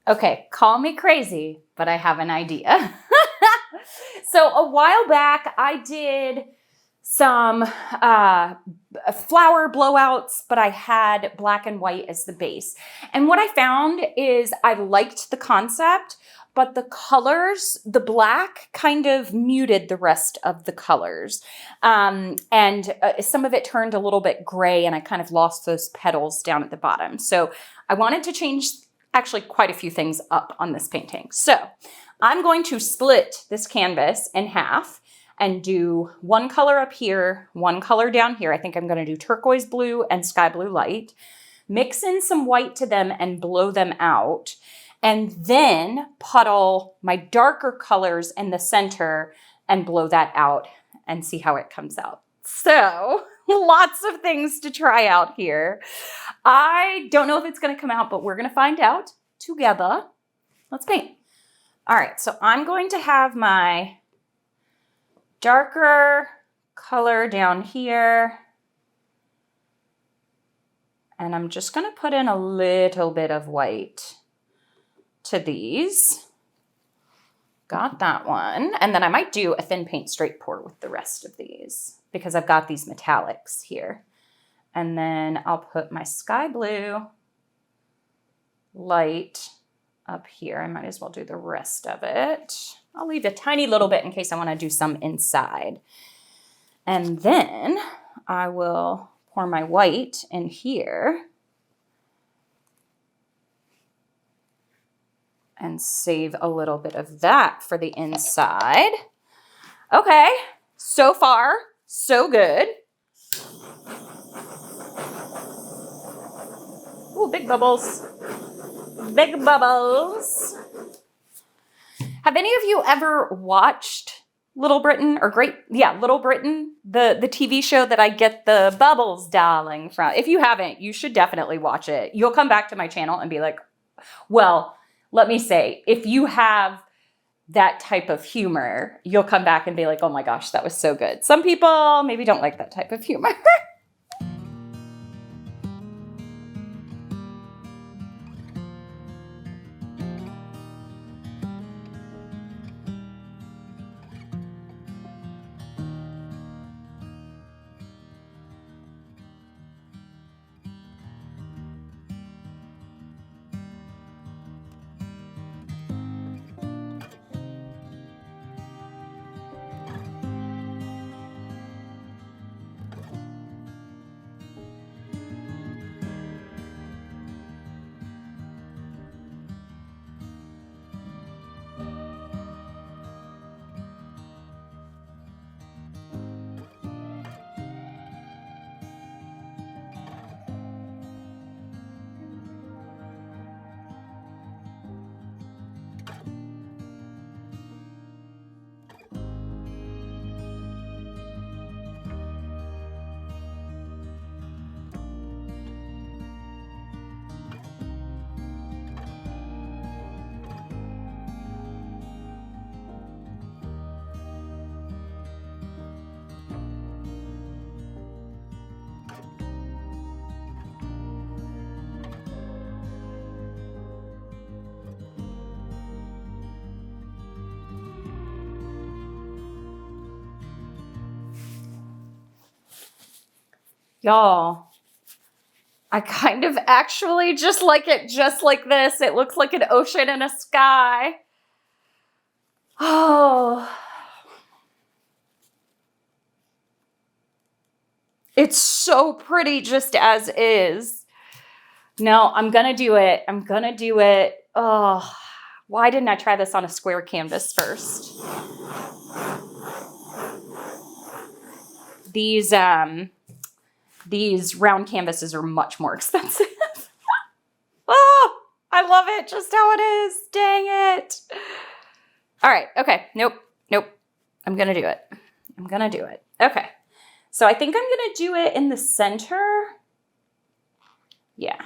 Okay, call me crazy, but I have an idea. So a while back, I did some flower blowouts, but I had black and white as the base. And what I found is I liked the concept, but the colors, the black kind of muted the rest of the colors. And some of it turned a little bit gray, and I kind of lost those petals down at the bottom. So I wanted to change actually quite a few things up on this painting. So I'm going to split this canvas in half and do one color up here, one color down here. I think I'm going to do turquoise blue and sky blue light, mix in some white to them and blow them out, and then puddle my darker colors in the center and blow that out and see how it comes out. So lots of things to try out here. I don't know if it's going to come out, but we're going to find out together. Let's paint. All right, so I'm going to have my darker color down here. And I'm just going to put in a little bit of white to these. Got that one. And then I might do a thin paint straight pour with the rest of these because I've got these metallics here. And then I'll put my sky blue light up here. I might as well do the rest of it. I'll leave a tiny little bit in case I want to do some inside. And then I will pour my white in here and save a little bit of that for the inside. Okay, so far, so good. Ooh, big bubbles. Big bubbles. Have any of you ever watched Little Britain or Little Britain, the TV show that I get the bubbles, darling, from? If you haven't, you should definitely watch it. You'll come back to my channel and be like, well, let me say, if you have that type of humor, you'll come back and be like, oh my gosh, that was so good. Some people maybe don't like that type of humor. Y'all, I kind of actually just like it just like this. It looks like an ocean and a sky. Oh. It's so pretty just as is. No, I'm going to do it. I'm going to do it. Oh, why didn't I try this on a square canvas first? These round canvases are much more expensive. Oh, I love it just how it is. Dang it. All right. Okay. Nope. I'm going to do it. Okay. So I think I'm going to do it in the center. Yeah.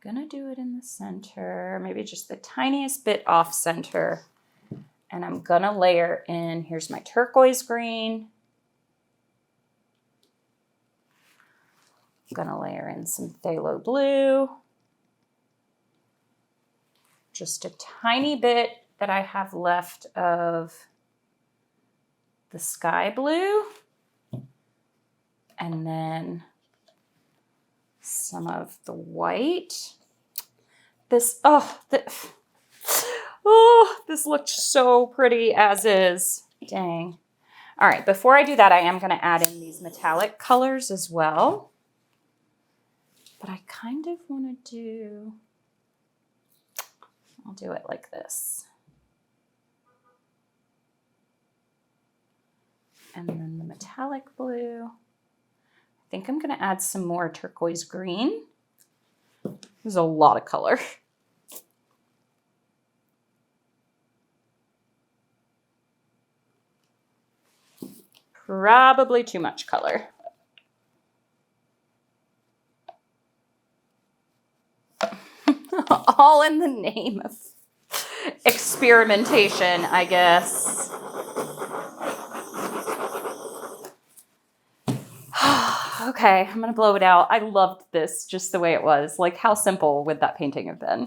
Going to do it in the center. Maybe just the tiniest bit off center. And I'm going to layer in, here's my turquoise green. I'm going to layer in some phthalo blue. just a tiny bit that I have left of the sky blue. And then some of the white. This looked so pretty as is. Dang. All right, before I do that, I am going to add in these metallic colors as well. But I kind of want to I'll do it like this. And then the metallic blue. I think I'm going to add some more turquoise green. There's a lot of color. Probably too much color. All in the name of experimentation, I guess. Okay, I'm gonna blow it out. I loved this just the way it was. Like, how simple would that painting have been?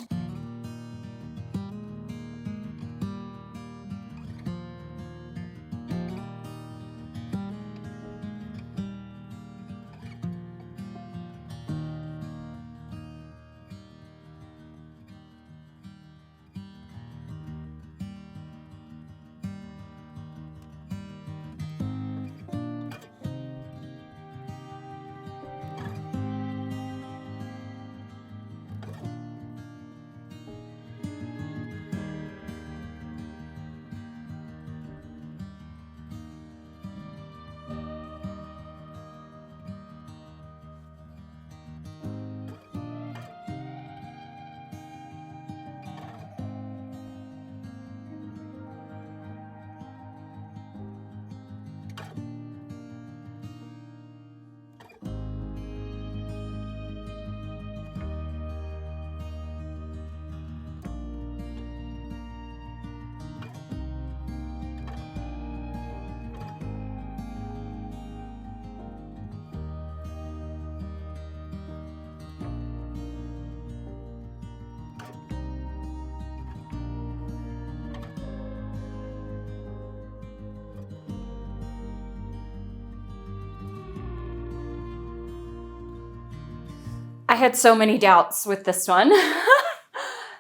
I had so many doubts with this one.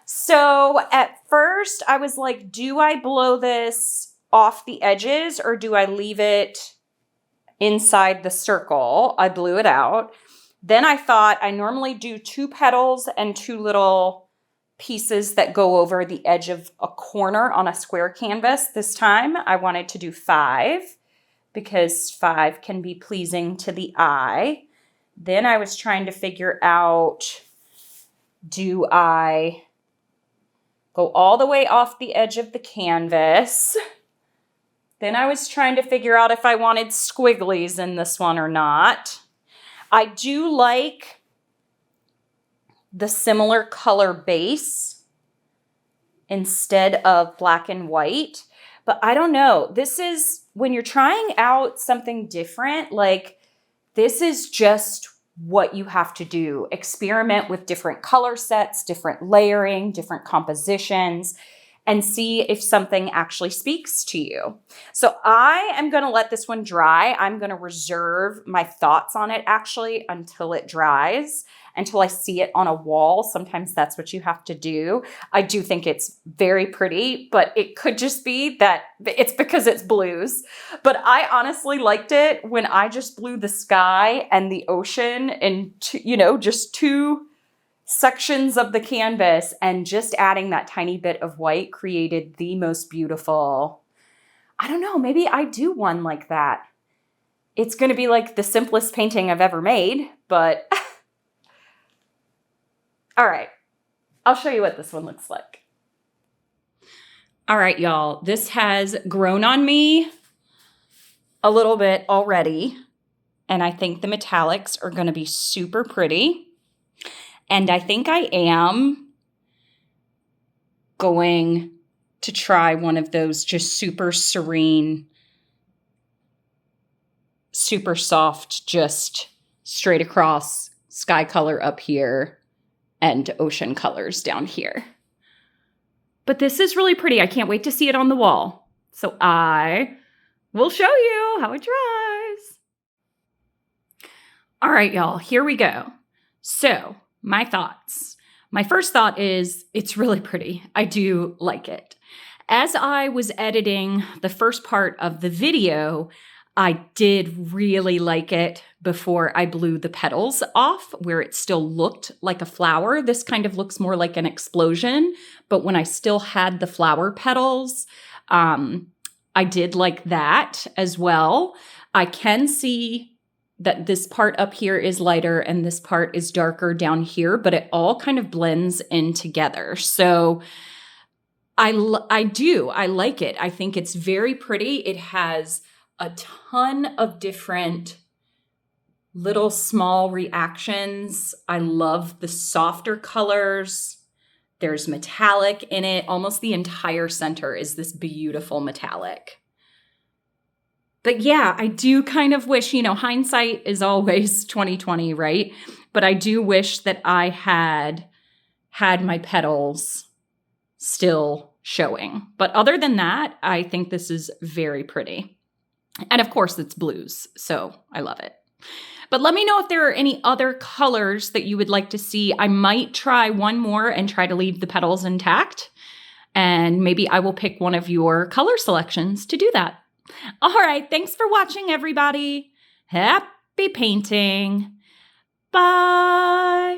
So at first I was like, do I blow this off the edges or do I leave it inside the circle? I blew it out. Then I thought I normally do 2 petals and 2 little pieces that go over the edge of a corner on a square canvas. This time I wanted to do 5 because 5 can be pleasing to the eye. Then I was trying to figure out, do I go all the way off the edge of the canvas? Then I was trying to figure out if I wanted squigglies in this one or not. I do like the similar color base instead of black and white, but I don't know. This is, when you're trying out something different, like, this is just what you have to do. Experiment with different color sets, different layering, different compositions, and see if something actually speaks to you. So I am going to let this one dry. I'm going to reserve my thoughts on it actually until it dries, until I see it on a wall. Sometimes that's what you have to do. I do think it's very pretty, but it could just be that it's because it's blues. But I honestly liked it when I just blew the sky and the ocean in, just 2 sections of the canvas, and just adding that tiny bit of white created the most beautiful. I don't know, maybe I do one like that. It's going to be like the simplest painting I've ever made, but all right, I'll show you what this one looks like. All right, y'all, this has grown on me a little bit already, and I think the metallics are going to be super pretty. And I think I am going to try one of those just super serene, super soft, just straight across sky color up here and ocean colors down here. But this is really pretty. I can't wait to see it on the wall. So I will show you how it dries. All right, y'all, here we go. So my thoughts. My first thought is it's really pretty. I do like it. As I was editing the first part of the video, I did really like it before I blew the petals off, where it still looked like a flower. This kind of looks more like an explosion, but when I still had the flower petals, I did like that as well. I can see that this part up here is lighter and this part is darker down here, but it all kind of blends in together. So I like it. I think it's very pretty. It has a ton of different little small reactions. I love the softer colors. There's metallic in it. Almost the entire center is this beautiful metallic. But yeah, I do kind of wish, hindsight is always 2020, right? But I do wish that I had my petals still showing. But other than that, I think this is very pretty. And of course, it's blues, so I love it. But let me know if there are any other colors that you would like to see. I might try one more and try to leave the petals intact. And maybe I will pick one of your color selections to do that. All right, thanks for watching, everybody. Happy painting. Bye.